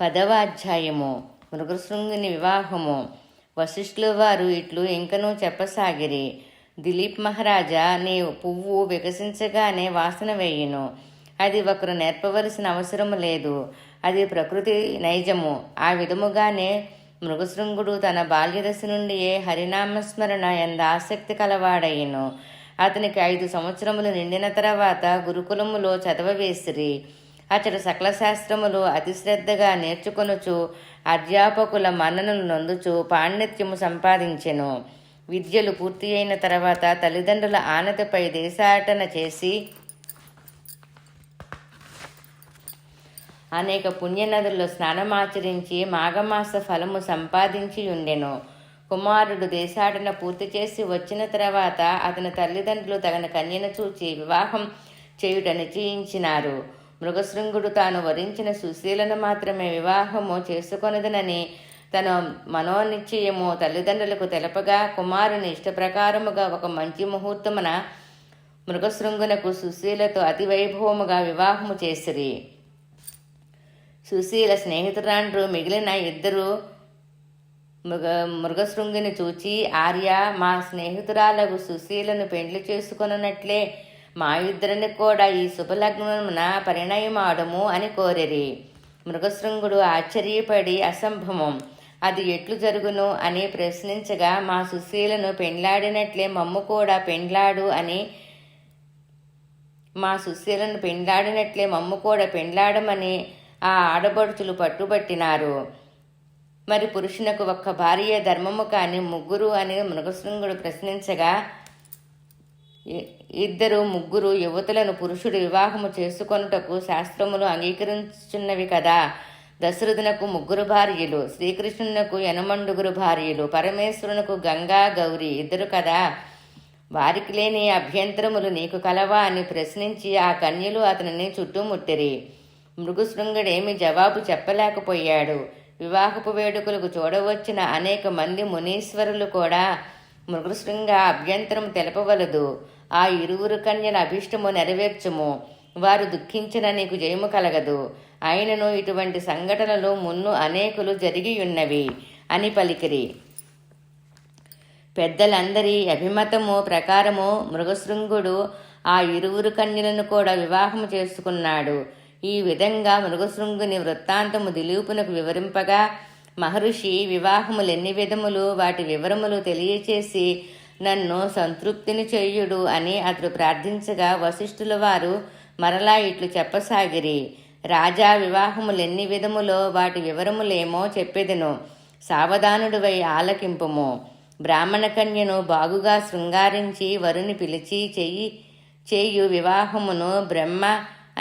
10వ అధ్యాయము. మృగశృంగుని వివాహము. వశిష్ఠుల వారు ఇట్లు ఇంకనూ చెప్పసాగిరి. దిలీప్ మహారాజా, నీ పువ్వు వికసించగానే వాసన వేయును. అది ఒకరు నేర్పవలసిన అవసరము లేదు. అది ప్రకృతి నైజము. ఆ విధముగానే మృగశృంగుడు తన బాల్యదశ నుండియే హరినామస్మరణ ఎంద ఆసక్తి కలవాడయ్యను. అతనికి 5 సంవత్సరములు నిండిన తర్వాత గురుకులములో చదవవేసిరి. అతడు సకల శాస్త్రములు అతి శ్రద్ధగా నేర్చుకొనుచు అధ్యాపకుల మన్ననలు నొందుచు పాండిత్యము సంపాదించెను. విద్యలు పూర్తి అయిన తర్వాత తల్లిదండ్రుల ఆనతిపై దేశాటన చేసి అనేక పుణ్యనదుల్లో స్నానమాచరించి మాఘమాస ఫలము సంపాదించి ఉండెను. కుమారుడు దేశాటన పూర్తి చేసి వచ్చిన తర్వాత అతని తల్లిదండ్రులు తగిన కన్యను చూచి వివాహం చేయుట నిశ్చయించినారు. మృగశృంగుడు తాను వరించిన సుశీలను మాత్రమే వివాహము చేసుకొనదనని తన మనోనిశ్చయము తల్లిదండ్రులకు తెలపగా కుమారుని ఇష్టప్రకారముగా ఒక మంచి ముహూర్తమున మృగశృంగునకు సుశీలతో అతి వైభవముగా వివాహము చేసిరి. సుశీల స్నేహితురాండ్రు మిగిలిన ఇద్దరు మృగశృంగుని చూచి, ఆర్య, మా స్నేహితురాలకు సుశీలను పెండ్లి చేసుకొనున్నట్లే మా ఇద్దరిని కూడా ఈ శుభలగ్నమున పరిణయమాడము అని కోరిరి. మృగశృంగుడు ఆశ్చర్యపడి అసంభవం, అది ఎట్లు జరుగును అని ప్రశ్నించగా, మా సుశీలను పెండ్లాడినట్లే మమ్ము కూడా పెండ్లాడు అని పెండ్లాడమని ఆ ఆడబడుచులు పట్టుబట్టినారు. మరి పురుషునకు ఒక్క భార్య ధర్మము కాని ముగ్గురు అని మృగశృంగుడు ప్రశ్నించగా, ముగ్గురు యువతులను పురుషుడు వివాహము చేసుకొనుటకు శాస్త్రములు అంగీకరించున్నవి కదా. దశరథునకు 3 భార్యలు, శ్రీకృష్ణునకు 8 భార్యలు, పరమేశ్వరునకు గంగా గౌరి 2 కదా. వారికి లేని అభ్యంతరములు నీకు కలవా అని ప్రశ్నించి ఆ కన్యలు అతనిని చుట్టుముట్టిరి. మృగశృంగుడేమి జవాబు చెప్పలేకపోయాడు. వివాహపు వేడుకలకు చూడవచ్చిన అనేక మంది మునీశ్వరులు కూడా మృగశృంగ అభ్యంతరం తెలపవలదు. ఆ 2 కన్యల అభిష్టము నెరవేర్చుము, వారు దుఃఖించిన నీకు జయము కలగదు. అయినను ఇటువంటి సంఘటనలు మున్ను అనేకులు జరిగియున్నవి అని పలికిరి. పెద్దలందరి అభిమతము ప్రకారము మృగశృంగుడు ఆ 2 కన్యలను కూడా వివాహము చేసుకున్నాడు. ఈ విధంగా మృగశృంగుని వృత్తాంతము దిలీపునకు వివరింపగా, మహర్షి, వివాహములెన్ని విధములు, వాటి వివరములు తెలియచేసి నన్ను సంతృప్తిని చేయుడు అని అతడు ప్రార్థించగా, వశిష్ఠుల వారు మరలా ఇట్లు చెప్పసాగిరి. రాజా, వివాహములెన్ని విధములో వాటి వివరములేమో చెప్పెదను, సావధానుడివై ఆలకింపుము. బ్రాహ్మణ కన్యను బాగుగా శృంగారించి వరుని పిలిచి చేయు వివాహమును బ్రహ్మ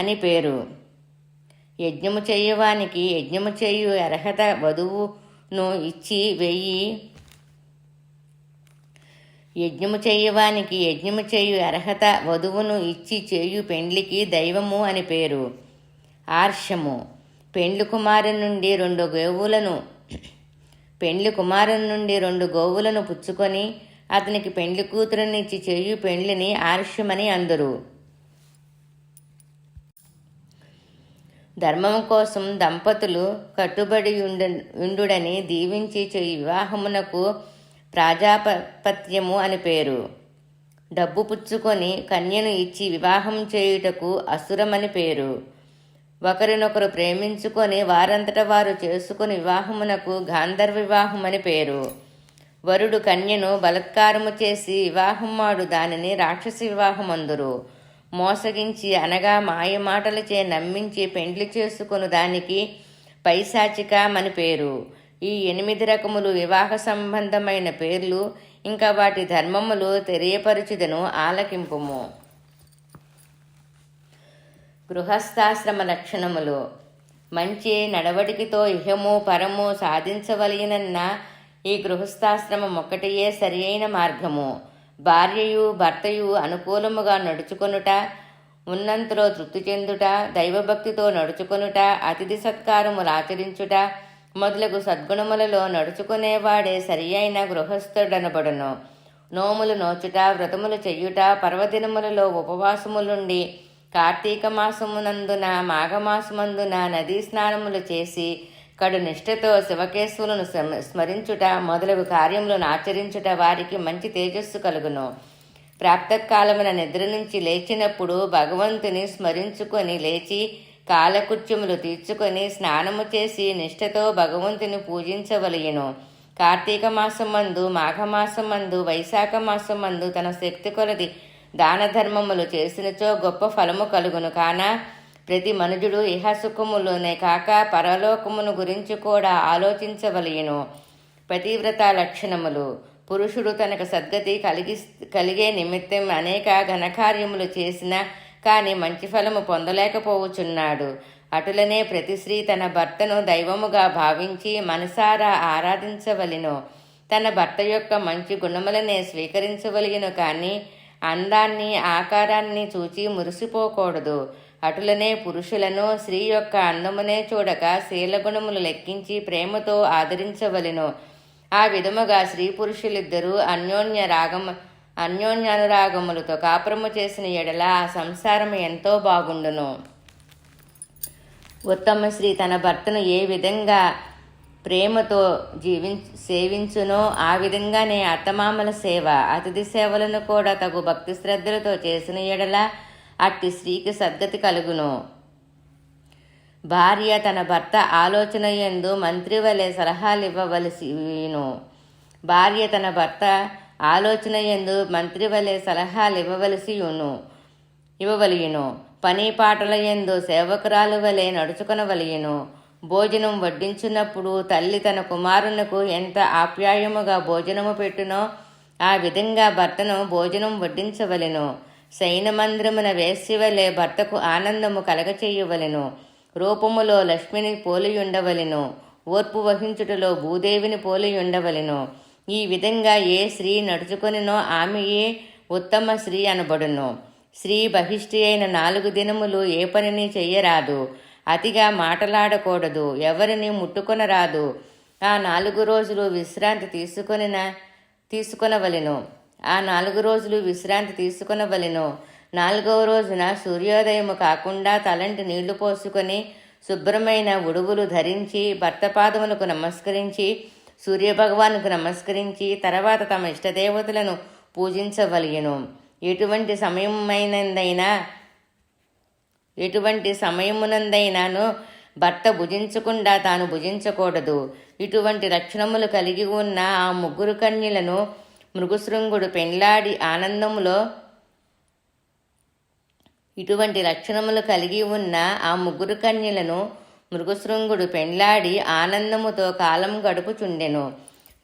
అని పేరు. యజ్ఞము చేయువానికి యజ్ఞము చేయు అర్హత వధువును ఇచ్చి చేయు పెండ్లికి దైవము అని పేరు. ఆర్షము. పెండ్లి కుమారుని నుండి 2 గోవులను పుచ్చుకొని అతనికి పెండ్లి కూతురునిచ్చి చేయు పెండ్లిని ఆర్ష్యమని అందరు. ధర్మము కోసం దంపతులు కట్టుబడి ఉండుడని దీవించి చేయు వివాహమునకు ప్రాజాపత్యము అని పేరు. డబ్బు పుచ్చుకొని కన్యను ఇచ్చి వివాహం చేయుటకు అసురమని పేరు. ఒకరినొకరు ప్రేమించుకొని వారంతట వారు చేసుకుని వివాహమునకు గాంధర్వ వివాహమని పేరు. వరుడు కన్యను బలత్కారము చేసి వివాహమాడు దానిని రాక్షస వివాహమందురు. మోసగించి అనగా మాయ మాటలచే నమ్మించి పెండ్లి చేసుకుని దానికి పైశాచికమని పేరు. ఈ 8 రకములు వివాహ సంబంధమైన పేర్లు. ఇంకా వాటి ధర్మములు తెలియపరచుదను, ఆలకింపుము. గృహస్థాశ్రమ లక్షణములు. మంచి నడవడికతో ఇహము పరము సాధించవలయనన్న ఈ గృహస్థాశ్రమం ఒక్కటియే సరి అయిన మార్గము. భార్యయు భర్తయు అనుకూలముగా నడుచుకొనుట, ఉన్నంతలో తృప్తి చెందుట, దైవభక్తితో నడుచుకొనుట, అతిథి సత్కారములు ఆచరించుట మొదలగు సద్గుణములలో నడుచుకునేవాడే సరి అయిన గృహస్థుడనబడును. నోములు నోచుట, వ్రతములు చెయ్యుట, పర్వదినములలో ఉపవాసములుండి, కార్తీక మాసమునందున మాఘమాసమందున నదీ స్నానములు చేసి కడు నిష్ఠతో శివకేశవులను స్మరించుట మొదలగు కార్యములను ఆచరించుట వారికి మంచి తేజస్సు కలుగును. ప్రాప్తకాలమున నిద్ర నుంచి లేచినప్పుడు భగవంతుని స్మరించుకొని లేచి కాలకృత్యములు తీర్చుకొని స్నానము చేసి నిష్ఠతో భగవంతుని పూజించవలయును. కార్తీక మాసమందు, మాఘమాసమందు, వైశాఖ మాసమందు తన శక్తి కొలది దాన ధర్మములు చేసినచో గొప్ప ఫలము కలుగును. కాన ప్రతి మనుజుడు ఇహసుఖములోనే కాక పరలోకమును గురించి కూడా ఆలోచించవలయును. పతివ్రత లక్షణములు. పురుషుడు తనకు సద్గతి కలిగే నిమిత్తం అనేక ఘనకార్యములు చేసిన కానీ మంచి ఫలము పొందలేకపోవచున్నాడు. అటులనే ప్రతి స్త్రీ తన భర్తను దైవముగా భావించి మనసారా ఆరాధించవలెను. తన భర్త యొక్క మంచి గుణములనే స్వీకరించవలెను కానీ అందాన్ని ఆకారాన్ని చూచి మురిసిపోకూడదు. అటులనే పురుషులను స్త్రీ యొక్క అందమునే చూడక శీలగుణములు లెక్కించి ప్రేమతో ఆదరించవలెను. ఆ విధముగా స్త్రీ పురుషులిద్దరూ అన్యోన్యానురాగములతో కాపురము చేసిన ఎడల ఆ సంసారము ఎంతో బాగుండును. ఉత్తమ స్త్రీ తన భర్తను ఏ విధంగా ప్రేమతో సేవించునో ఆ విధంగానే అత్తమామల సేవ, అతిథి సేవలను కూడా తగు భక్తి శ్రద్ధలతో చేసిన ఎడల అట్టి స్త్రీకి సద్గతి కలుగును. భార్య తన భర్త ఆలోచన యందు మంత్రి వలె సలహాలివ్వవలసిను. భార్య తన భర్త ఆలోచన యందు మంత్రి వలె ఇవ్వవలయును. పని పాటల యందు సేవకురాలు వలె నడుచుకొనవలయును. భోజనం వడ్డించినప్పుడు తల్లి తన కుమారునకు ఎంత ఆప్యాయముగా భోజనము పెట్టునో ఆ విధంగా భర్తను భోజనం వడ్డించవలెను. శయనమందిరమున వేశ్య వలె భర్తకు ఆనందము కలగచేయవలెను. రూపములో లక్ష్మిని పోలియుండవలెను. ఓర్పు వహించుటలో భూదేవిని పోలియుండవలెను. ఈ విధంగా ఏ స్త్రీ నడుచుకొనినో ఆమెయే ఉత్తమ స్త్రీ అనబడును. స్త్రీ బహిష్టి అయిన 4 దినములు ఏ పనిని చెయ్యరాదు. అతిగా మాటలాడకూడదు. ఎవరిని ముట్టుకొనరాదు. ఆ 4 రోజులు విశ్రాంతి తీసుకొనవలెను. 4వ రోజున సూర్యోదయము కాకుండా తలంటి నీళ్లు పోసుకొని శుభ్రమైన ఉడువులు ధరించి భర్త పాదములకు నమస్కరించి సూర్యభగవానుకు నమస్కరించి తర్వాత తమ ఇష్టదేవతలను పూజించవలెను. ఎటువంటి సమయమునందైనాను భర్త భుజించకుండా తాను భుజించకూడదు. ఇటువంటి లక్షణములు కలిగి ఉన్న ఆ 3 కన్యలను మృగశృంగుడు పెండ్లాడి ఆనందముతో కాలం గడుపుచుండెను.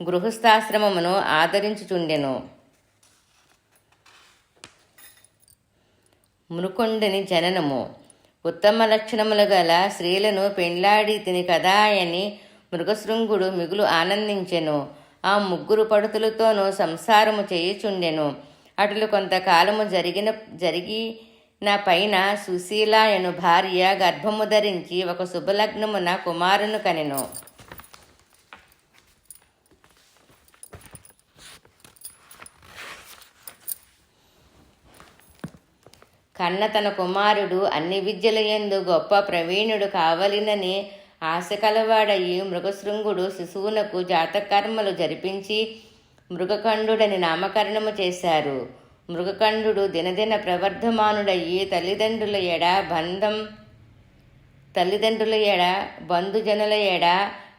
గృహస్థాశ్రమమును ఆదరించుచుండెను. మృకుండుని జననము. ఉత్తమ లక్షణములు గల స్త్రీలను పెండ్లాడి తిని కదా అని మృగశృంగుడు మిగులు ఆనందించెను. ఆ 3 పడుతులతోనూ సంసారము చేయుచుండెను. అటులు కొంతకాలము జరిగిన పైన సుశీల అను భార్య గర్భము ధరించి ఒక శుభలగ్నమున కుమారుని కనెను. కన్న తన కుమారుడు అన్ని విద్యల యందు గొప్ప ప్రవీణుడు కావలినని ఆశ కలవాడయి మృగశృంగుడు శిశువునకు జాతకర్మలు జరిపించి మృగకంఠుడని నామకరణము చేశారు. మృగకంఠుడు దినదిన ప్రవర్ధమానుడయ్యి తల్లిదండ్రుల ఎడ బంధుజనుల ఎడ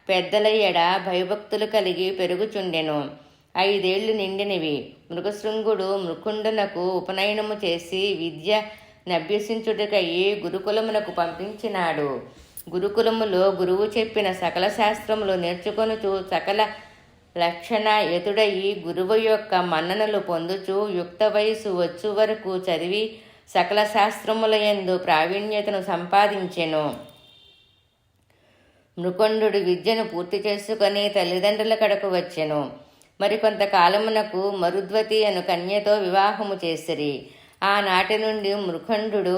పెద్దల ఎడ భయభక్తులు కలిగి పెరుగుచుండెను. 5 ఏళ్లు నిండినవి. మృగశృంగుడు మృకుండునకు ఉపనయనము చేసి విద్య నభ్యసించుటకయ్యి గురుకులమునకు పంపించినాడు. గురుకులములో గురువు చెప్పిన సకల శాస్త్రములు నేర్చుకొనుచు సకల లక్షణయుతుడయి గురువు యొక్క మన్ననలు పొందుచు యుక్త వయసు వచ్చు వరకు చదివి సకల శాస్త్రముల యందు ప్రావీణ్యతను సంపాదించెను. మృకుండు విద్యను పూర్తి చేసుకొని తల్లిదండ్రుల కడకు వచ్చెను. మరికొంతకాలమునకు మరుద్వతి అను కన్యతో వివాహము చేసిరి. ఆనాటి నుండి మృకుండు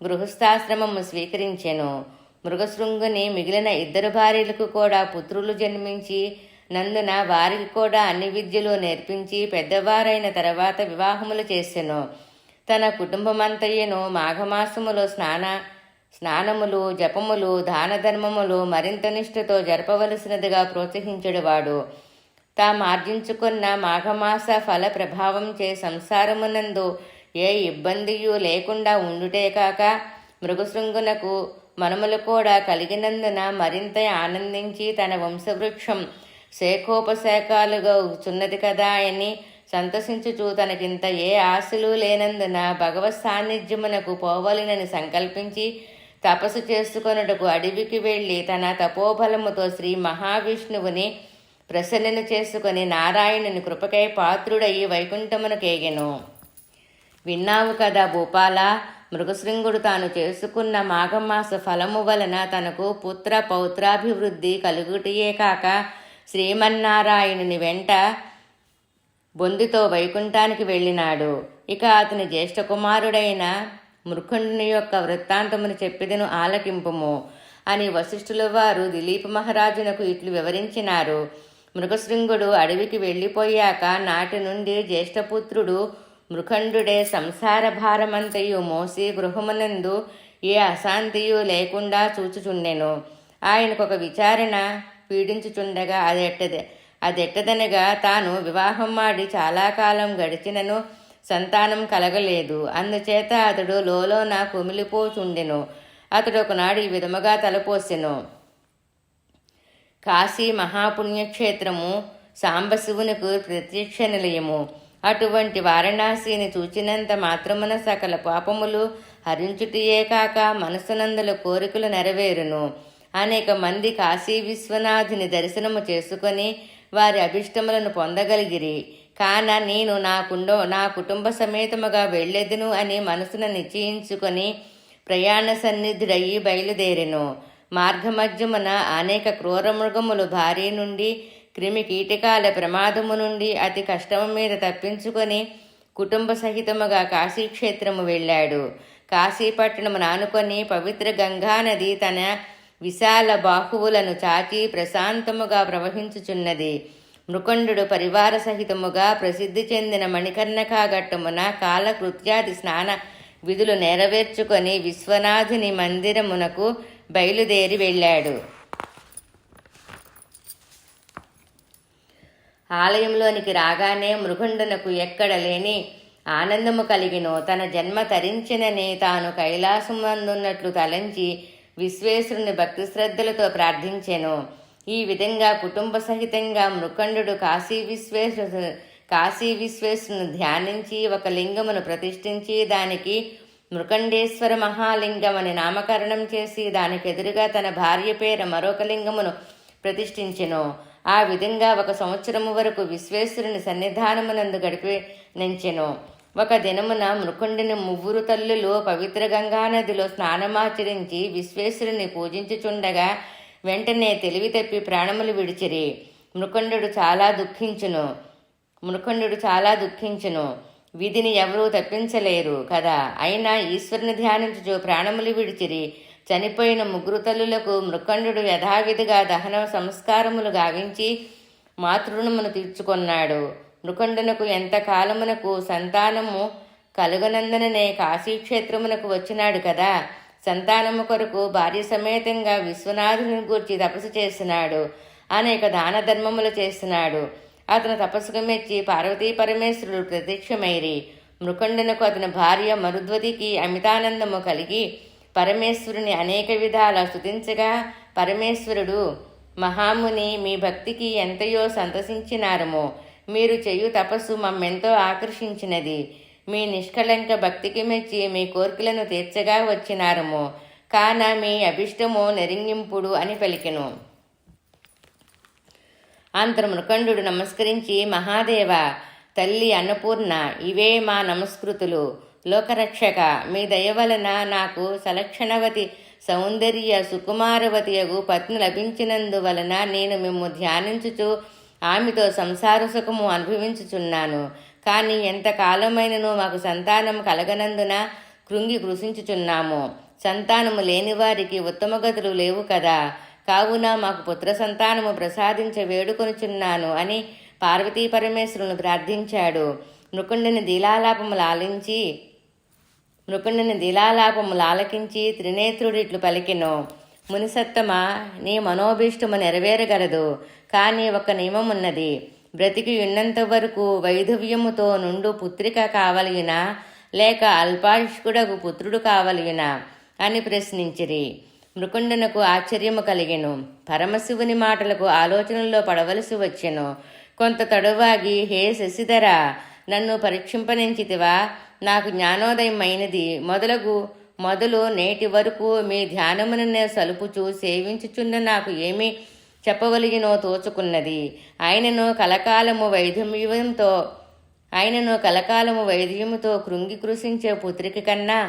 గృహస్థాశ్రమము స్వీకరించెను. మృగశృంగుని మిగిలిన 2 భార్యలకు కూడా పుత్రులు జన్మించి నందున వారికి కూడా అన్ని విద్యలు నేర్పించి పెద్దవారైన తర్వాత వివాహములు చేసెను. తన కుటుంబమంతయ్యను మాఘమాసములో స్నానములు, జపములు, దాన ధర్మములు మరింత నిష్ఠతో జరపవలసినదిగా ప్రోత్సహించెడువాడు. తామార్జించుకున్న మాఘమాస ఫల ప్రభావంచే సంసారమునందు ఏ ఇబ్బందియు లేకుండా ఉండుటే కాక మృగశృంగునకు మనములు కూడా కలిగినందున మరింత ఆనందించి తన వంశవృక్షం శేఖోపశేఖాలుగా చున్నది కదా అని సంతసించుచూ తనకింత ఏ ఆశలు లేనందున భగవత్ సాన్నిధ్యమునకు పోవలనని సంకల్పించి తపస్సు చేసుకొనుటకు అడవికి వెళ్ళి తన తపోబలముతో శ్రీ మహావిష్ణువుని ప్రసన్నను చేసుకొని నారాయణుని కృపకై పాత్రుడయి వైకుంఠమునకేగెను. విన్నావు కదా భూపాల, మృగశృంగుడు తాను చేసుకున్న మాఘమాస ఫలము వలన తనకు పుత్ర పౌత్రాభివృద్ధి కలుగుటయే కాక శ్రీమన్నారాయణుని వెంట బొందితో వైకుంఠానికి వెళ్ళినాడు. ఇక అతని జ్యేష్ఠ కుమారుడైన మృఖండుని యొక్క వృత్తాంతమును చెప్పిదను ఆలకింపుము అని వశిష్ఠుల వారు దిలీప మహారాజునకు ఇట్లు వివరించినారు. మృగశృంగుడు అడవికి వెళ్ళిపోయాక నాటి నుండి జ్యేష్ఠపుత్రుడు మృఖండుడే సంసార భారమంతయు మోసి గృహమునందు ఏ అశాంతియు లేకుండా చూచుచుండెను. ఆయనకొక విచారణ పీడించుచుండగా అదెట్టదనగా తాను వివాహం ఆడి చాలా కాలం గడిచినను సంతానం కలగలేదు. అందుచేత అతడు లోలోన కుమిలిపోచుండెను. అతడు ఒకనాడు ఈ విధముగా తలపోసెను. కాశీ మహాపుణ్యక్షేత్రము సాంబశివునికి ప్రత్యక్ష నిలయము. అటువంటి వారణాసిని చూచినంత మాత్రమున సకల పాపములు హరించుటియే కాక మనసునందుల కోరికలు నెరవేరును. అనేక మంది కాశీ విశ్వనాథుని దర్శనము చేసుకొని వారి అభిష్టములను పొందగలిగిరి. కాన నేను నా కుటుంబ సమేతముగా వెళ్ళెదును అని మనసున నిశ్చయించుకొని ప్రయాణ సన్నిధుడయి బయలుదేరెను. మార్గమధ్యమున అనేక క్రూరమృగములు భారీ నుండి క్రిమి కీటకాల ప్రమాదము నుండి అతి కష్టము మీద తప్పించుకొని కుటుంబ సహితముగా కాశీక్షేత్రము వెళ్ళాడు. కాశీపట్టణము నానుకొని పవిత్ర గంగానది తన విశాల బాహువులను చాచి ప్రశాంతముగా ప్రవహించుచున్నది. మృకండు పరివార సహితముగా ప్రసిద్ధి చెందిన మణికర్ణకా ఘట్టమున కాలకృత్యాది స్నాన విధులు నెరవేర్చుకొని విశ్వనాథుని మందిరమునకు బయలుదేరి వెళ్ళాడు. ఆలయంలోనికి రాగానే మృగండునకు ఎక్కడ లేని ఆనందము కలిగినో తన జన్మ తరించినని తాను కైలాసమందున్నట్లు తలంచి విశ్వేశ్వరుని భక్తి శ్రద్ధలతో ప్రార్థించెను. ఈ విధంగా కుటుంబ సహితంగా మృకండు కాశీ విశ్వేశ్వరుని ధ్యానించి ఒక లింగమును ప్రతిష్ఠించి దానికి మృకండేశ్వర మహాలింగం అని నామకరణం చేసి దానికి ఎదురుగా తన భార్య పేర మరొక లింగమును ప్రతిష్ఠించెను. ఆ విధంగా 1 సంవత్సరము వరకు విశ్వేశ్వరుని సన్నిధానమునందు గడిపినెంచెను. ఒక దినమున మృకుండిని 3 తల్లులు పవిత్ర గంగానదిలో స్నానమాచరించి విశ్వేశ్వరుని పూజించుచుండగా వెంటనే తెలివి తప్పి ప్రాణములు విడిచిరి. మృకుండు చాలా దుఃఖించును. విధిని ఎవరూ తప్పించలేరు కదా. అయినా ఈశ్వరుని ధ్యానించుచు ప్రాణములు విడిచిరి. చనిపోయిన 3 తల్లులకు మృకండు యథావిధిగా దహన సంస్కారములు గావించి మాతృణమును తీర్చుకొన్నాడు. మృకండునకు ఎంత కాలమునకు సంతానము కలుగనందననే కాశీక్షేత్రమునకు వచ్చినాడు కదా. సంతానము కొరకు భార్య సమేతంగా విశ్వనాథుని గూర్చి తపస్సు చేసినాడు. అనేక దాన ధర్మములు చేసినాడు. అతను తపస్సుకు మెచ్చి పార్వతీ పరమేశ్వరుడు ప్రత్యక్షమైరి. మృకండునకు అతని భార్య మరుద్వతికి అమితానందము కలిగి పరమేశ్వరుని అనేక విధాల స్తుతించగా, పరమేశ్వరుడు, మహాముని, మీ భక్తికి ఎంతయో సంతసించినారము. మీరు చేయు తపస్సు మమ్మెంతో ఆకర్షించినది. మీ నిష్కళంక భక్తికి మెచ్చి మీ కోరికలను తీర్చగా వచ్చినారము. కాన మీ అభిష్టము నెరింగింపుడు అని పలికెను. అంతరం మృకండు నమస్కరించి, మహాదేవ, తల్లి అన్నపూర్ణ, ఇవే మా నమస్కృతులు. లోకరక్షక, మీ దయ వలన నాకు సలక్షణవతి సౌందర్య సుకుమారవతియగు పత్ని లభించినందువలన నేను మిమ్ము ధ్యానించుచు ఆమెతో సంసార సుఖము అనుభవించుచున్నాను. కానీ ఎంతకాలమైనను మాకు సంతానం కలగనందున కృంగి కృషించుచున్నాము. సంతానము లేని వారికి ఉత్తమ గతులు లేవు కదా. కావున మాకు పుత్ర సంతానము ప్రసాదించ వేడుకొనుచున్నాను అని పార్వతీ పరమేశ్వరుని ప్రార్థించాడు. మృకుండుని దీలాలాపములు ఆలించి మృకుండుని దిలాలాపములు ఆలకించి త్రినేత్రుడిట్లు పలికెను. మునిసత్తమా, నీ మనోభీష్టము నెరవేరగలదు. కానీ ఒక నియమమున్నది. బ్రతికి ఉన్నంత వరకు వైధవ్యముతో నుండు పుత్రిక కావలియునా లేక అల్పాయుష్కుడకు పుత్రుడు కావలియునా అని ప్రశ్నించిరి. మృకుండునకు ఆశ్చర్యము కలిగెను. పరమశివుని మాటలకు ఆలోచనలో పడవలసి వచ్చెను. కొంత తడువాగి, హే శశిధర, నన్ను పరీక్షింపనించితివా? నాకు జ్ఞానోదయం అయినది మొదలు నేటి వరకు మీ ధ్యానముననే సలుపుచూ సేవించుచున్న నాకు ఏమి చెప్పవలిగినో తోచుకున్నది. ఆయనను కలకాలము వైద్యముతో కృంగి కృషించే పుత్రిక కన్నా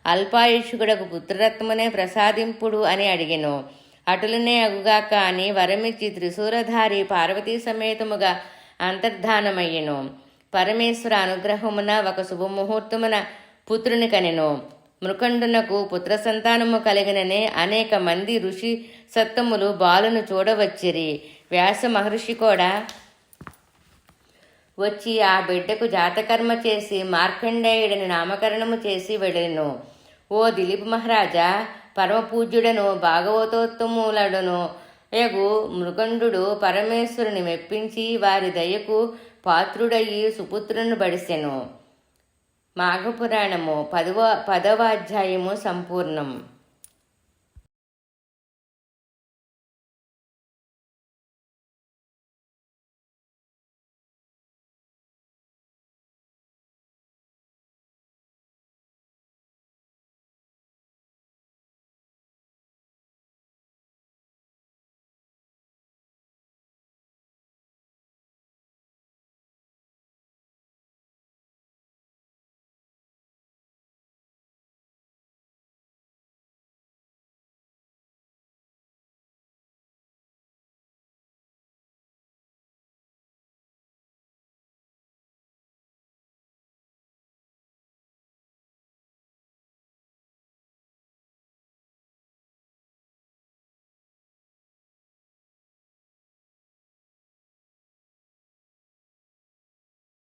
అల్పాయుష్కుడకు పుత్రరత్నమునే ప్రసాదింపుడు అని అడిగెను. అటులనే అగుగాక అని వరమిచ్చి త్రిశూరధారి పార్వతీ సమేతముగా అంతర్ధానమయ్యెను. పరమేశ్వర అనుగ్రహమున ఒక శుభముహూర్తమున పుత్రుని కనెను. మృకండునకు పుత్ర సంతానము కలిగిననే అనేక మంది ఋషి సత్తములు బాలును చూడవచ్చిరి. వ్యాస మహర్షి కూడా వచ్చి ఆ బిడ్డకు జాతకర్మ చేసి మార్కండేయుడిని నామకరణము చేసి వెళ్ళెను. ఓ దిలీప్ మహారాజా, పరమపూజ్యుడను భాగవతోత్తములడును యగు మృకండు పరమేశ్వరుని మెప్పించి వారి దయకు పాత్రుడయి సుపుత్రుని బడిసెను. మాఘపురాణము 10వ అధ్యాయము సంపూర్ణం.